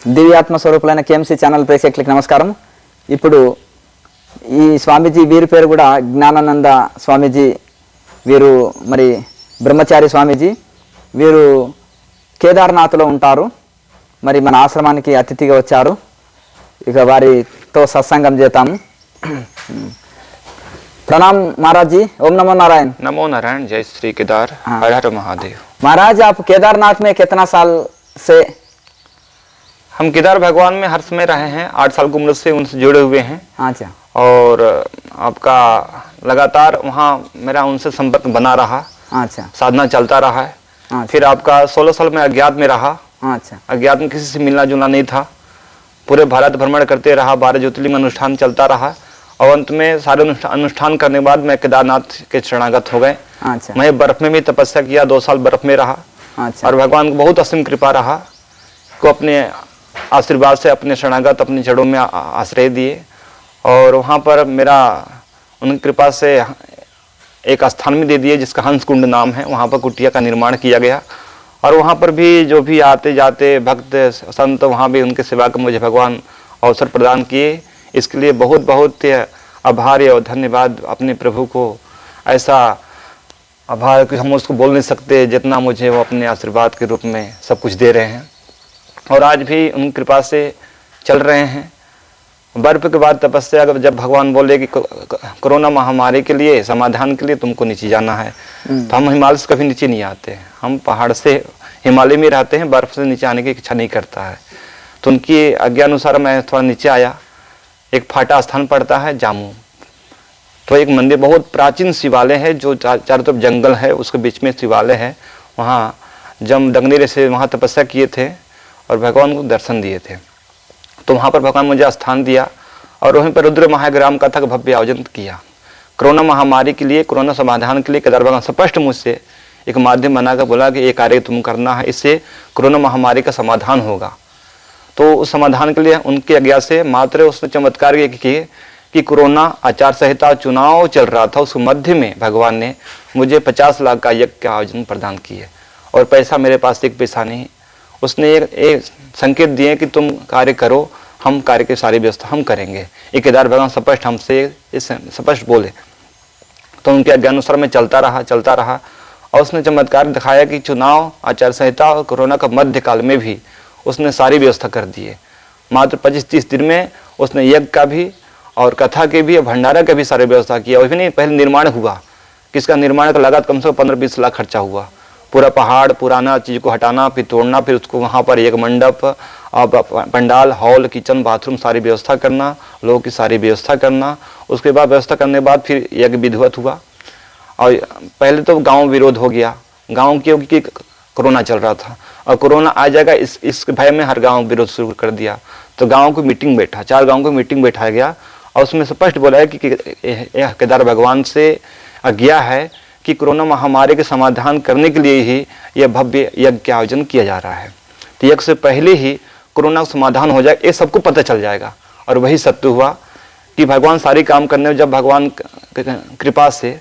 దివ్యాత్మ స్వరూపులైన KMC channel ప్రేక్షకులకు నమస్కారం. ఇప్పుడు ఈ స్వామీజీ వీరి పేరు కూడా జ్ఞానానంద స్వామీజీ. వీరు మరి బ్రహ్మచారి స్వామీజీ. వీరు కేదార్నాథ్లో ఉంటారు. మరి మన ఆశ్రమానికి అతిథిగా వచ్చారు. ఇక వారితో సత్సంగం చేద్దాము. प्रणाम महाराज जी. ओम नमो नारायण. नमो नारायण. जय श्री केदार. हर हर महादेव. महाराज आप केदारनाथ में कितना साल से? हम केदार भगवान में हर समय रहे हैं. 8 साल की उम्र से उनसे जुड़े हुए हैं. अच्छा. और आपका लगातार वहाँ मेरा उनसे संपर्क बना रहा. अच्छा. साधना चलता रहा है. अच्छा. फिर आपका 16 साल में अज्ञात में रहा. अच्छा. अज्ञात में किसी से मिलना जुलना नहीं था. पूरे भारत भ्रमण करते रहा. 12 ज्योतिर्लिंग अनुष्ठान चलता रहा. और अंत में सारे अनुष्ठान करने के बाद मैं केदारनाथ के शरणागत हो गए. अच्छा. मैं बर्फ में भी तपस्या किया. 2 साल बर्फ में रहा. अच्छा. और भगवान को बहुत असीम कृपा रहा को अपने आशीर्वाद से अपने शरणागत अपनी जड़ों में आश्रय दिए. और वहाँ पर मेरा उनकी कृपा से एक स्थान में दे दिए जिसका हंस कुंड नाम है. वहाँ पर कुटिया का निर्माण किया गया. और वहाँ पर भी जो भी आते जाते भक्त संत वहाँ भी उनके सेवा का मुझे भगवान अवसर प्रदान किए. इसके लिए बहुत बहुत आभार और धन्यवाद अपने प्रभु को. ऐसा आभार कि हम उसको बोल नहीं सकते जितना मुझे वो अपने आशीर्वाद के रूप में सब कुछ दे रहे हैं. और आज भी उनकी कृपा से चल रहे हैं. बर्फ के बाद तपस्या जब भगवान बोले कि कोरोना महामारी के लिए समाधान के लिए तुमको नीचे जाना है, तो हम हिमालय से कभी नीचे नहीं आते. हम पहाड़ से हिमालय में रहते हैं. बर्फ से नीचे आने की इच्छा नहीं करता है. तो उनकी आज्ञा अनुसार मैं थोड़ा नीचे आया. एक फाटा स्थान पड़ता है जामू. तो एक मंदिर बहुत प्राचीन शिवालय है जो चारों तरफ जंगल है. उसके बीच में शिवालय है. वहाँ जम दंगनेरे से वहाँ तपस्या किए थे और भगवान को दर्शन दिए थे. तो वहाँ पर भगवान मुझे स्थान दिया. और वहीं पर रुद्र महाग्राम कथा का भव्य आयोजन किया. कोरोना महामारी के लिए कोरोना समाधान के लिए केदार भगवान स्पष्ट मुझसे एक माध्यम बनाकर बोला कि ये कार्य तुम करना है. इससे कोरोना महामारी का समाधान होगा. तो उस समाधान के लिए उनकी आज्ञा से मात्र उसने चमत्कार ये किए कि कोरोना आचार संहिता चुनाव चल रहा था. उस मध्य में भगवान ने मुझे 50 लाख का यज्ञ का आयोजन प्रदान किए. और पैसा मेरे पास एक पैसा नहीं. उसने एक संकेत दिए कि तुम कार्य करो, हम कार्य की सारी व्यवस्था हम करेंगे. ये केदार भगवान स्पष्ट हमसे इस स्पष्ट बोले. तो उनके आज्ञा अनुसार मैं चलता रहा. और उसने चमत्कार दिखाया कि चुनाव आचार संहिता और कोरोना का मध्यकाल में भी उसने सारी व्यवस्था कर दी है. मात्र 25-30 दिन में उसने यज्ञ का भी और कथा के भी और भंडारा का भी सारी व्यवस्था किया. और भी नहीं, पहले निर्माण हुआ. किसका निर्माण का लागत कम से कम 15-20 लाख खर्चा हुआ. पूरा पहाड़ पुराना चीज़ को हटाना, फिर तोड़ना, फिर उसको वहाँ पर एक मंडप, पंडाल, हॉल, किचन, बाथरूम सारी व्यवस्था करना, लोगों की सारी व्यवस्था करना. उसके बाद व्यवस्था करने के बाद फिर यज्ञ विधिवत हुआ. और पहले तो गाँव विरोध हो गया. गाँव क्योंकि कोरोना चल रहा था और कोरोना आ जाएगा इस भय में हर गांव विरोध शुरू कर दिया. तो गांव को मीटिंग बैठा. 4 गांव को मीटिंग बैठाया गया. और उसमें स्पष्ट बोला है कि यह केदार भगवान से आज्ञा है कि कोरोना महामारी के समाधान करने के लिए ही यह भव्य यज्ञ का आयोजन किया जा रहा है. तो यज्ञ से पहले ही कोरोना का समाधान हो जाए ये सबको पता चल जाएगा. और वही सत्य हुआ कि भगवान सारी काम करने में जब भगवान कृपा से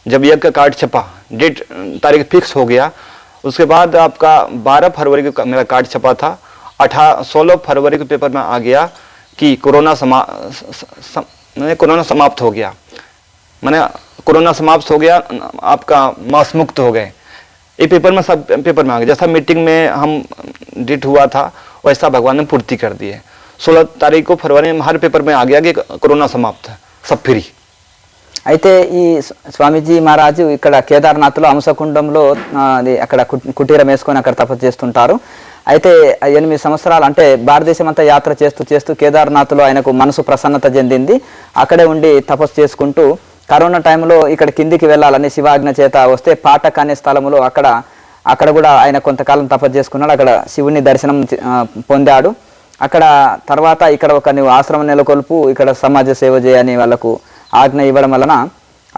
जब यज्ञ का कार्ड छपा, डेट तारीख फिक्स हो गया. उसके बाद आपका 12 फरवरी को मेरा कार्ड छपा था. 16 फरवरी को पेपर में आ गया कि कोरोना समाप्त हो गया. मैंने कोरोना समाप्त हो गया, आपका मास मुक्त हो गए. ये पेपर में सब पेपर में आ गया. जैसा मीटिंग में हम डेट हुआ था वैसा भगवान ने पूर्ति कर दी है. 16 तारीख को फरवरी में हर पेपर में आ गया कि कोरोना समाप्त है, सब फ्री. అయితే ఈ స్వామీజీ మహారాజు ఇక్కడ కేదార్నాథ్లో హంసకుండంలో అక్కడ కుటీరం వేసుకొని అక్కడ తపస్సు చేస్తుంటారు. అయితే 8 సంవత్సరాలు అంటే భారతదేశం అంతా యాత్ర చేస్తూ కేదార్నాథ్లో ఆయనకు మనసు ప్రసన్నత చెందింది. అక్కడే ఉండి తపస్సు చేసుకుంటూ కరోనా టైంలో ఇక్కడ కిందికి వెళ్ళాలని శివాజ్ఞ చేత వస్తే పాటక్ అనే స్థలంలో అక్కడ కూడా ఆయన కొంతకాలం తపస్సు చేసుకున్నాడు. అక్కడ శివుని దర్శనం పొందాడు. అక్కడ తర్వాత ఇక్కడ ఒక నువ్వు ఆశ్రమం నెలకొల్పు, ఇక్కడ సమాజ సేవ చేయని వాళ్ళకు ఆజ్ఞ ఇవ్వడం వలన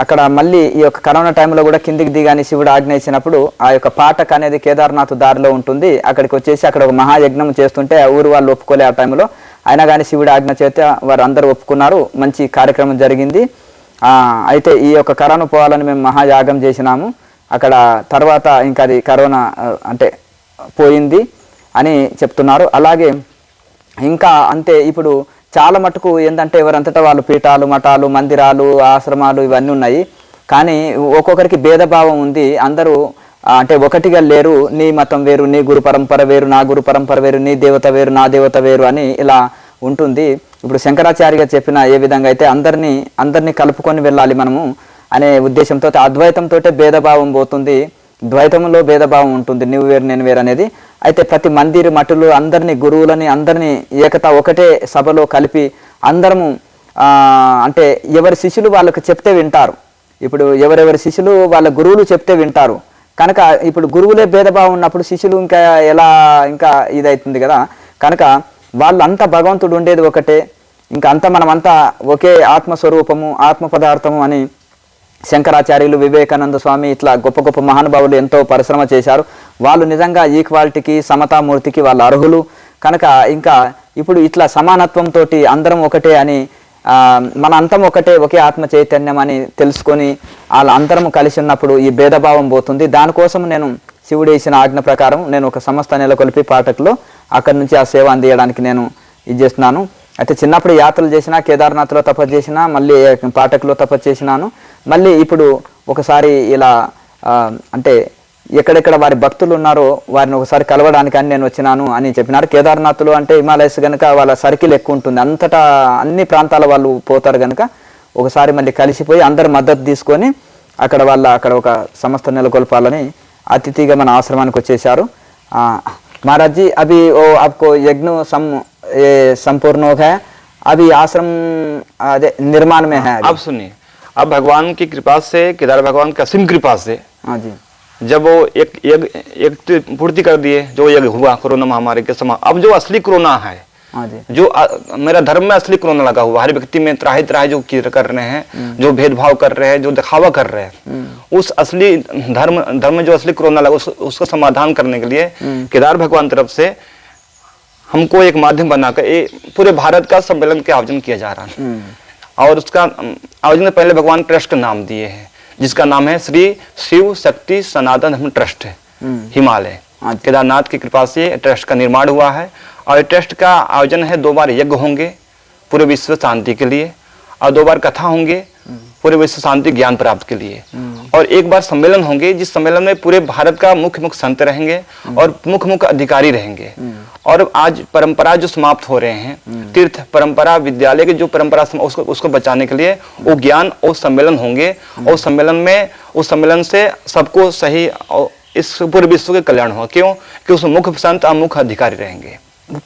అక్కడ మళ్ళీ ఈ యొక్క కరోనా టైంలో కూడా కిందికి దిగాని శివుడు ఆజ్ఞ ఇచ్చినప్పుడు ఆ యొక్క పాటక్ అనేది కేదార్నాథ్ దారిలో ఉంటుంది. అక్కడికి వచ్చేసి అక్కడ ఒక మహాయజ్ఞం చేస్తుంటే ఆ ఊరు వాళ్ళు ఒప్పుకోలే ఆ టైంలో. అయినా కానీ శివుడు ఆజ్ఞ చేత వారు అందరూ ఒప్పుకున్నారు. మంచి కార్యక్రమం జరిగింది. అయితే ఈ యొక్క కరోనా పోవాలని మేము మహాయాగం చేసినాము. అక్కడ తర్వాత ఇంకా అది కరోనా అంటే పోయింది అని చెప్తున్నారు. అలాగే ఇంకా అంతే ఇప్పుడు చాలా మటుకు ఏంటంటే ఎవరంతటా వాళ్ళు పీఠాలు మఠాలు మందిరాలు ఆశ్రమాలు ఇవన్నీ ఉన్నాయి, కానీ ఒక్కొక్కరికి భేదభావం ఉంది. అందరూ అంటే ఒకటిగా లేరు. నీ మతం వేరు, నీ గురు పరంపర వేరు, నా గురు పరంపర వేరు, నీ దేవత వేరు, నా దేవత వేరు అని ఇలా ఉంటుంది. ఇప్పుడు శంకరాచార్య చెప్పిన ఏ విధంగా అయితే అందరినీ కలుపుకొని వెళ్ళాలి మనము అనే ఉద్దేశంతో అద్వైతంతో భేదభావం పోతుంది, ద్వైతంలో భేదభావం ఉంటుంది, నువ్వు వేరు నేను వేరు అనేది. అయితే ప్రతి మందిర మఠులు అందరినీ గురువులని అందరినీ ఏకత ఒకటే సభలో కలిపి అందరము అంటే ఎవరి శిష్యులు వాళ్ళకి చెప్తే వింటారు. ఇప్పుడు ఎవరెవరి శిష్యులు వాళ్ళ గురువులు చెప్తే వింటారు కనుక ఇప్పుడు గురువులే భేదభావం ఉన్నప్పుడు శిష్యులు ఇంకా ఇదవుతుంది కదా. కనుక వాళ్ళంతా భగవంతుడు ఉండేది ఒకటే, ఇంకా అంతా మనమంతా ఒకే ఆత్మస్వరూపము ఆత్మ పదార్థము అని శంకరాచార్యులు వివేకానంద స్వామి ఇట్లా గొప్ప గొప్ప మహానుభావులు ఎంతో పరిశ్రమ చేశారు. వాళ్ళు నిజంగా ఈక్వాలిటీకి సమతామూర్తికి వాళ్ళు అర్హులు కనుక ఇంకా ఇప్పుడు ఇట్లా సమానత్వంతో అందరం ఒకటే అని మన అంతం ఒకటే ఒకే ఆత్మ చైతన్యం అని తెలుసుకొని వాళ్ళ అందరము కలిసి ఉన్నప్పుడు ఈ భేదభావం పోతుంది. దానికోసం నేను శివుడు ఇచ్చిన ఆజ్ఞ ప్రకారం నేను ఒక సంస్థ నెలకొల్పి పాఠకులో అక్కడి నుంచి ఆ సేవ అందించడానికి నేను ఇది చేస్తున్నాను. అయితే చిన్నప్పుడు యాత్రలు చేసినా, కేదార్నాథ్లో తపస్సు చేసినా, మళ్ళీ పాఠకులో తపస్సు చేసినాను. మళ్ళీ ఇప్పుడు ఒకసారి ఇలా అంటే ఎక్కడెక్కడ వారి భక్తులు ఉన్నారో వారిని ఒకసారి కలవడానికి అని నేను వచ్చినాను అని చెప్పినారు. కేదార్నాథ్లో అంటే హిమాలయస్ కనుక వాళ్ళ సర్కిల్ ఎక్కువ ఉంటుంది, అంతటా అన్ని ప్రాంతాల వాళ్ళు పోతారు కనుక ఒకసారి మళ్ళీ కలిసిపోయి అందరు మద్దతు తీసుకొని అక్కడ ఒక సంస్థ నెలకొల్పాలని అతిథిగా మన ఆశ్రమానికి వచ్చేసారు. महाराज जी अभी वो आपको यज्ञ संपूर्ण हो गया, अभी आश्रम निर्माण में है। अब सुनिए, अब भगवान की कृपा से, केदार भगवान की असीम कृपा से, हाँ जी, जब वो एक पूर्ति कर दिए जो यज्ञ हुआ कोरोना महामारी के समय, अब जो असली कोरोना है, हाँ जी, जो मेरा धर्म में असली कोरोना लगा हुआ, हर व्यक्ति में त्राही जो कर रहे हैं, जो भेदभाव कर रहे हैं, जो दिखावा कर रहे हैं, उस असली धर्म में जो असली कोरोना लगा उसका समाधान करने के लिए केदार भगवान तरफ से हमको एक माध्यम बनाकर पूरे भारत का सम्मेलन के आयोजन किया जा रहा है। और उसका आयोजन पहले भगवान ट्रस्ट का नाम दिए हैं, जिसका नाम है श्री शिव शक्ति सनातन धर्म ट्रस्ट है हिमालय। केदारनाथ की कृपा से ट्रस्ट का निर्माण हुआ है और ट्रस्ट का आयोजन है 2 बार यज्ञ होंगे पूरे विश्व शांति के लिए, और 2 बार कथा होंगे पूरे विश्व शांति ज्ञान प्राप्त के लिए, और 1 बार सम्मेलन होंगे जिस सम्मेलन में पूरे भारत का मुख्य संत रहेंगे और मुख्य अधिकारी रहेंगे। और आज परंपरा जो समाप्त हो रहे हैं, तीर्थ परंपरा विद्यालय के जो परंपरा उसको बचाने के लिए वो ज्ञान और सम्मेलन होंगे, और उस सम्मेलन से सबको सही इस पूरे विश्व के कल्याण हो। क्यों? कि उसमें मुख्य संत और मुख्य अधिकारी रहेंगे।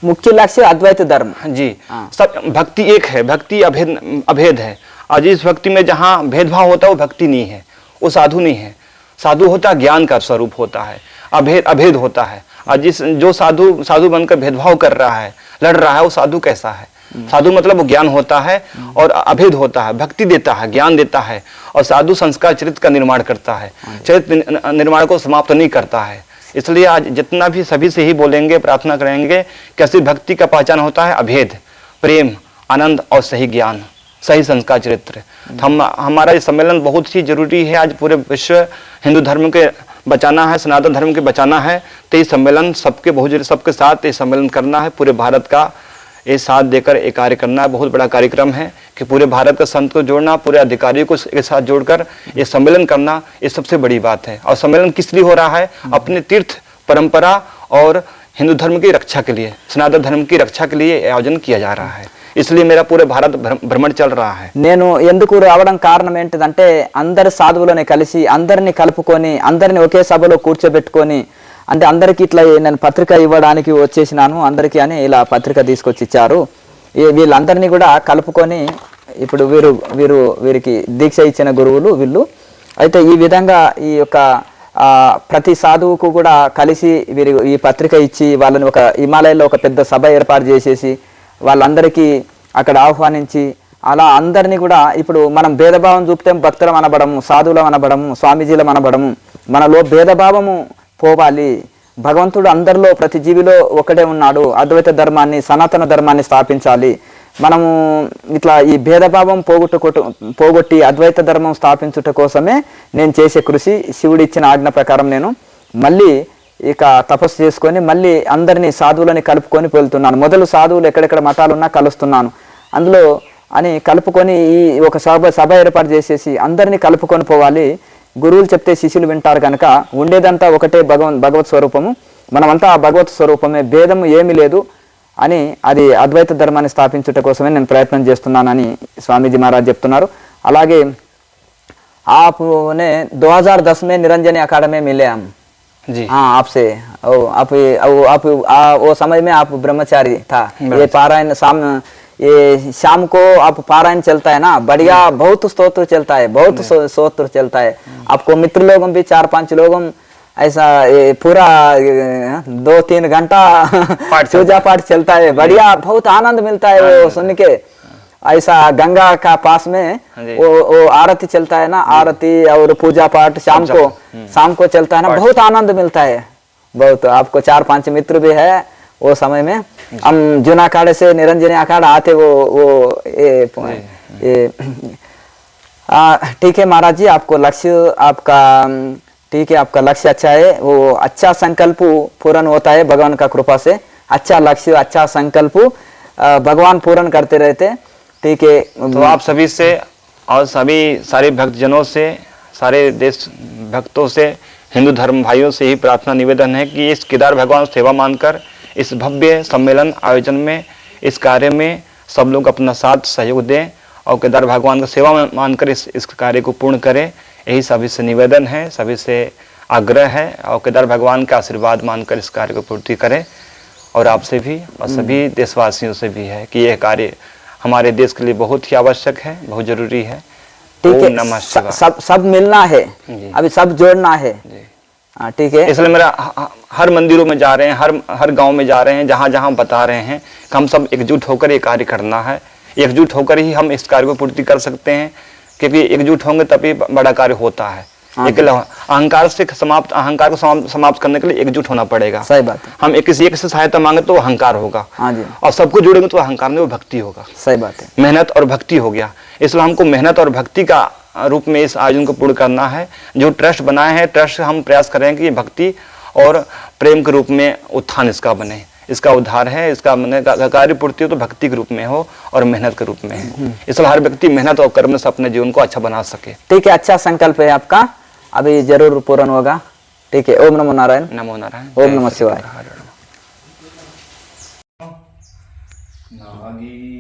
मुख्य लक्ष्य अद्वैत धर्म जी, सब भक्ति एक है, भक्ति अभेद है। और जिस भक्ति में जहाँ भेदभाव होता है वो भक्ति नहीं है, वो साधु नहीं है। साधु होता है ज्ञान का स्वरूप होता है, अभेद होता है। और जो साधु बनकर भेदभाव कर रहा है, लड़ रहा है, वो साधु कैसा है? साधु मतलब वो ज्ञान होता है और अभेद होता है, भक्ति देता है, ज्ञान देता है, और साधु संस्कार चरित्र का निर्माण करता है, चरित्र निर्माण को समाप्त नहीं करता है। इसलिए आज जितना भी सभी से ही बोलेंगे, प्रार्थना करेंगे कि असली भक्ति का पहचान होता है अभेद, प्रेम, आनंद और सही ज्ञान, सही संस्कार चरित्र। हमारा ये सम्मेलन बहुत ही जरूरी है। आज पूरे विश्व हिंदू धर्म के बचाना है, सनातन धर्म के बचाना है, तो ये सम्मेलन सबके साथ ये सम्मेलन करना है, पूरे भारत का ये साथ देकर एक कार्य करना है। बहुत बड़ा कार्यक्रम है कि पूरे भारत का संत को जोड़ना, पूरे अधिकारियों को एक साथ जोड़कर ये सम्मेलन करना, ये सबसे बड़ी बात है। और सम्मेलन किस लिए हो रहा है? अपने तीर्थ परंपरा और हिंदू धर्म की रक्षा के लिए, सनातन धर्म की रक्षा के लिए आयोजन किया जा रहा है। इसलिए मेरा पूरे भारत भ्रमण चल रहा है। నేను ఎందుకు రావడం కారణం ఏంటిదంటే అందరి సాధువులని కలిసి అందరిని కలుపుకొని అందరిని ఒకే సభలో కూర్చోబెట్టుకొని అంటే అందరికి ఇట్లా నేను పత్రిక ఇవ్వడానికి వచ్చేసినాను అందరికీ అని ఇలా పత్రిక తీసుకొచ్చి ఇచ్చారు. వీళ్ళందరినీ కూడా కలుపుకొని ఇప్పుడు వీరికి దీక్ష ఇచ్చిన గురువులు వీళ్ళు. అయితే ఈ విధంగా ఈ యొక్క ప్రతి సాధువుకు కూడా కలిసి ఈ పత్రిక ఇచ్చి వాళ్ళని ఒక హిమాలయంలో ఒక పెద్ద సభ ఏర్పాటు చేసేసి వాళ్ళందరికీ అక్కడ ఆహ్వానించి అలా అందరినీ కూడా ఇప్పుడు మనం భేదభావం చూపితే భక్తులం అనబడము, సాధువులం అనబడము, స్వామీజీలం అనబడము. మనలో భేదభావము పోవాలి. భగవంతుడు అందరిలో ప్రతి జీవిలో ఒకటే ఉన్నాడు. అద్వైత ధర్మాన్ని సనాతన ధర్మాన్ని స్థాపించాలి. మనము ఇట్లా ఈ భేదభావం పోగొట్టి అద్వైత ధర్మం స్థాపించుట కోసమే నేను చేసే కృషి. శివుడు ఇచ్చిన ఆజ్ఞ ప్రకారం నేను మళ్ళీ ఇక తపస్సు చేసుకొని మళ్ళీ అందరినీ సాధువులని కలుపుకొని వెళ్తున్నాను. మొదలు సాధువులు ఎక్కడెక్కడ మతాలు ఉన్నా కలుస్తున్నాను అందులో అని కలుపుకొని ఈ ఒక సభ ఏర్పాటు చేసేసి అందరినీ కలుపుకొని పోవాలి. గురువులు చెప్తే శిష్యులు వింటారు కనుక ఉండేదంతా ఒకటే భగవత్ స్వరూపము, మనమంతా ఆ భగవత్ స్వరూపమే, భేదము ఏమీ లేదు అని అది అద్వైత ధర్మాన్ని స్థాపించుట కోసమే నేను ప్రయత్నం చేస్తున్నానని స్వామీజీ మహారాజ్ చెప్తున్నారు. అలాగే आपने 2010 में निरंजनी अखाड़ा में मिले हम जी हाँ आपसे आप वो समय में आप ब्रह्मचारी था। ये पारायण शाम को आप पारायण चलता है ना, बढ़िया बहुत स्तोत्र चलता है, बहुत स्तोत्र चलता है। आपको मित्र लोगों भी 4-5 लोगों ऐसा पूरा 2-3 घंटा पूजा पाठ चलता है, बढ़िया बहुत आनंद मिलता है वो सुन के। ऐसा गंगा का पास में वो आरती चलता है ना, आरती और पूजा पाठ शाम को चलता है ना, बहुत आनंद मिलता है बहुत। आपको 4-5 मित्र भी है वो समय में। हम जूना अखाड़े से निरंजनी अखाड़ा आते वो ठीक है महाराज जी, आपको लक्ष्य आपका ठीक है, आपका लक्ष्य अच्छा है, वो अच्छा संकल्प पूर्ण होता है भगवान का कृपा से। अच्छा लक्ष्य अच्छा संकल्प भगवान पूर्ण करते रहते। ठीक है, तो आप सभी से और सभी सारे भक्तजनों से, सारे देश भक्तों से, हिंदू धर्म भाइयों से ही प्रार्थना निवेदन है कि इस केदार भगवान सेवा मानकर इस भव्य सम्मेलन आयोजन में, इस कार्य में सब लोग अपना साथ सहयोग दें और केदार भगवान का सेवा मानकर इस कार्य को पूर्ण करें। यही सभी से निवेदन है, सभी से आग्रह है और केदार भगवान का आशीर्वाद मानकर इस कार्य को पूर्ति करें। और आपसे भी और सभी देशवासियों से भी है कि यह कार्य हमारे देश के लिए बहुत ही आवश्यक है, बहुत जरूरी है। ठीक है, नमः शिवाय। सब मिलना है, अभी सब जोड़ना है। ठीक है, इसलिए मेरा हर मंदिरों में जा रहे हैं, हर गांव में जा रहे हैं, जहां जहां बता रहे हैं कि हम सब एकजुट होकर ये कार्य करना है। एकजुट होकर ही हम इस कार्य को पूर्ति कर सकते हैं, क्योंकि एकजुट होंगे तभी बड़ा कार्य होता है। अहंकार को समाप्त करने के लिए एकजुट होना पड़ेगा। सही बात है। हम किसी एक से सहायता मांगे तो अहंकार होगा, हाँ जी, और सबको जोड़ेंगे तो अहंकार में वो भक्ति होगा। सही बात है, मेहनत और भक्ति हो गया। इसलिए हमको मेहनत और भक्ति का रूप में इस आयोजन को पूर्ण करना है। जो ट्रस्ट बनाए हैं, ट्रस्ट हम प्रयास करेंगे कि ये भक्ति और प्रेम के रूप में उत्थान इसका बने, इसका उद्धार है, इसका कार्य पूर्ति हो तो भक्ति के रूप में हो और मेहनत के रूप में है। इसलिए हर व्यक्ति मेहनत और कर्म से अपने जीवन को अच्छा बना सके। ठीक है, अच्छा संकल्प है आपका, अभी जरूर पूर्ण होगा। ठीक है, ओम नमो नारायण। नमो नारायण। ओम नमः शिवाय।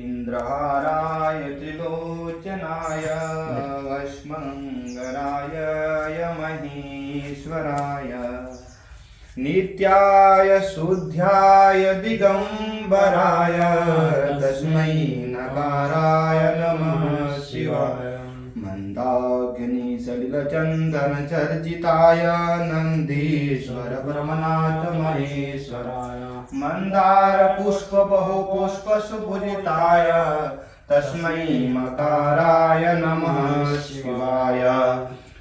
नागेन्द्रहाराय त्रिलोचनाय वश्मङ्गराय महेश्वराय नित्याय शुद्ध्याय दिगंबराय तस्मै नकाराय नमः शिवाय। मंदाग्नि सलिलचंदन चर्चिताय नंदीश्वर ब्रह्मनाथ महेश्वराय मंदार पुष्प बहु पुष्प सुपूजिताय तस्मै मकाराय नमः शिवाय।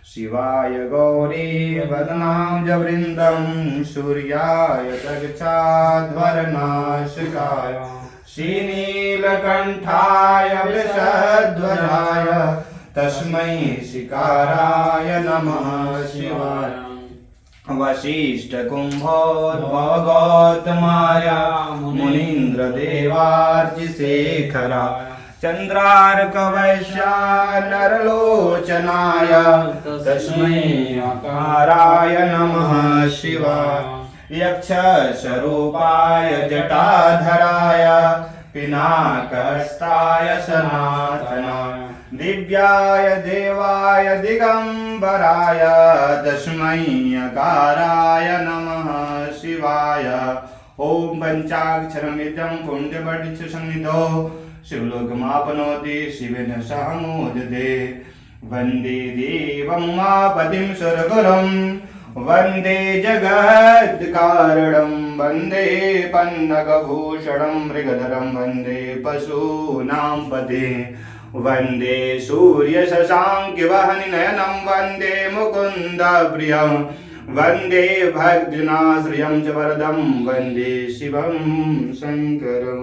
शिवाय गौरी वदनां जवृन्दं सूर्याय जगच्छाध्वरनाशिकाय श्रीनीलकण्ठाय वृषध्वजाय तस्मै शिकाराय नमः शिवाय। वसिष्ठकुम्भोद्भवगौतमाय मुनीन्द्रदेवार्चिशेखराय चन्द्रार्कवैश्या नरलोचनाय तस्मै अकाराय नमः शिवाय। यक्षस्वरूपाय जटाधराय पिनाकहस्ताय सनातनाय दिव्याय देवाय दिगंबराय तस्मै अकाराय नमः शिवाय। ओम पंचाक्षरमिदं पुण्यवटिसंनिधौ शिवलोकमाप्नोति शिवेन सह मोदते। वन्दे देवं मापतिं सुरगुरुं वन्दे जगत्कारणं वन्दे पन्नगभूषणं मृगधरं वन्दे पशूनां पते। वन्दे सूर्यशशाङ्कवहनिनयनं वन्दे मुकुन्दप्रियं वन्दे भक्तजनाश्रयं च वरदं वन्दे शिवं शङ्करं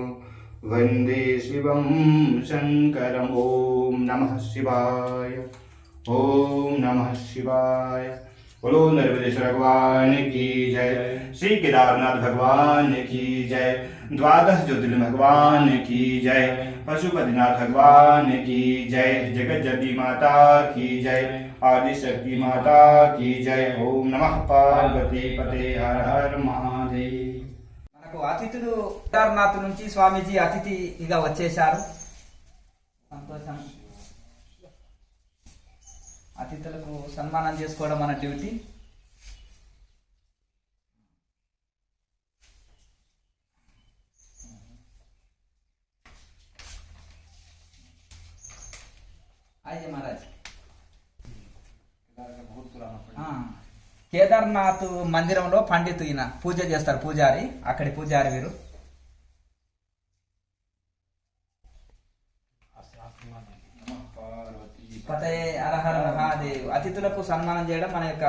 वन्दे शिवं शङ्करम्। ॐ नमः शिवाय। ॐ नमः शिवाय। बोलो नर्मदेश्वर भगवान की जय। श्री केदारनाथ भगवान की जय। द्वादश ज्योतिर्लिंग भगवान की जय। पशुपतिनाथ भगवान की जय। जगत जननी माता की जय। आदि शक्ति माता की जय। ओम नमः पार्वती पते हर हर महादेव। మనకు అతిథులు కేదార్నాథ్ నుంచి స్వామీజీ అతిథిగా వచ్చేశారు. సంతోషం. అతిథులకు సన్మానం చేసుకోవడం మన డ్యూటీ. आइए महाराज. కేదార్నాథ్ మందిరంలో పండితు ఈయన పూజ చేస్తారు, పూజారి, అక్కడి పూజారి వీరు. పతయే హర హర మహాదేవ్. అతిథులకు సన్మానం చేయడం మన యొక్క